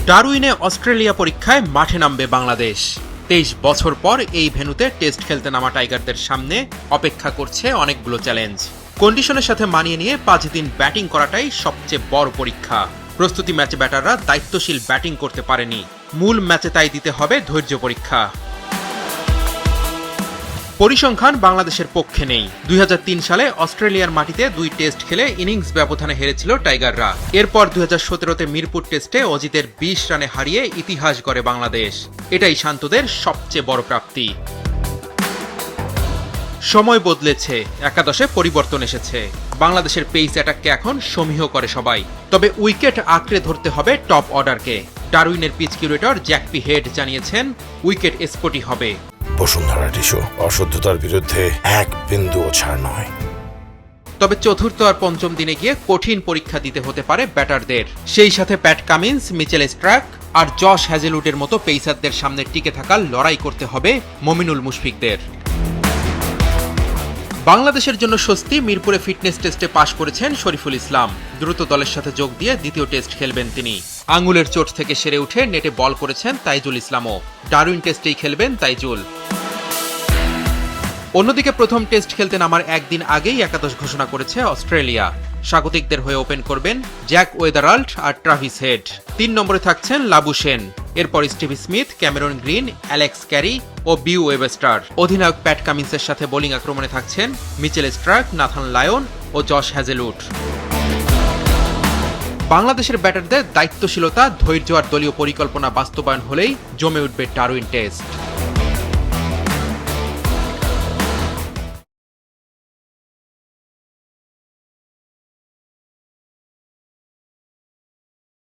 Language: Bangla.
ডারউইনে অস্ট্রেলিয়া পরীক্ষায় মাঠে নামবে বাংলাদেশ। ২৩ বছর পর এই ভেন্যুতে টেস্ট খেলতে নামা টাইগারদের সামনে অপেক্ষা করছে অনেকগুলো চ্যালেঞ্জ। কন্ডিশনের সাথে মানিয়ে নিয়ে ৫ দিন ব্যাটিং করাটাই সবচেয়ে বড় পরীক্ষা। প্রস্তুতি ম্যাচে ব্যাটাররা দায়িত্বশীল ব্যাটিং করতে পারেনি, মূল ম্যাচে তাই দিতে হবে ধৈর্য পরীক্ষা। পরিসংখ্যান বাংলাদেশের পক্ষে নেই। ২০০৩ সালে অস্ট্রেলিয়ার মাটিতে ২ টেস্ট খেলে ইনিংস ব্যবধানে হেরেছিল টাইগাররা। এরপর ২০১৭তে মিরপুর টেস্টে অজিতের ২০ রানে হারিয়ে ইতিহাস গড়ে বাংলাদেশ। এটাই শান্তদের সবচেয়ে বড় প্রাপ্তি। সময় বদলেছে, একাদশে পরিবর্তন এসেছে। বাংলাদেশের পেস অ্যাটাককে এখন সমীহ করে সবাই। তবে উইকেট আঁকড়ে ধরতে হবে টপ অর্ডারকে। ডারউইনের পিচ কিউরেটর জ্যাকপি হেড জানিয়েছেন, উইকেট স্পটি হবে। বসুন্ধরা টিস্যু অশুদ্ধতার বিরুদ্ধে এক বিন্দুও ছাড় নয়। তবে চতুর্থ আর পঞ্চম দিনে গিয়ে কঠিন পরীক্ষা দিতে হতে পারে ব্যাটারদের। সেই সাথে প্যাট কামিন্স, মিচেল স্ট্রাক আর জশ হ্যাজেলউডের মতো পেসারদের সামনে টিকে থাকার লড়াই করতে হবে মমিনুল মুশফিকদের। বাংলাদেশের জন্য স্বস্তি, মিরপুরে ফিটনেস টেস্টে পাশ করেছেন শরীফুল ইসলাম। দ্রুত দলের সাথে যোগ দিয়ে দ্বিতীয় টেস্ট খেলবেন তিনি। আঙুলের চোট থেকে সেরে উঠে নেটে বল করেছেন তাইজুল ইসলামও। ডারউইন টেস্টেই খেলবেন তাইজুল। অন্যদিকে প্রথম টেস্ট খেলতে নামার একদিন আগেই একাদশ ঘোষণা করেছে অস্ট্রেলিয়া। স্বাগতিকদের হয়ে ওপেন করবেন জ্যাক ওয়েদারাল্ড আর ট্রাভিস হেড। ৩ নম্বরে থাকছেন লাবুশেন। এরপর Steve Smith, Cameron Green, Alex Carey ও বিউ ওয়েবস্টার। অধিনায়ক প্যাট কামিন্সের সাথে বোলিং আক্রমণে থাকছেন মিচেল স্ট্রাক, নাথান লায়ন ও জশ হ্যাজেলউড। বাংলাদেশের ব্যাটারদের দায়িত্বশীলতা, ধৈর্য আর দলীয় পরিকল্পনা বাস্তবায়ন হলেই জমে উঠবে ডারউইন টেস্ট।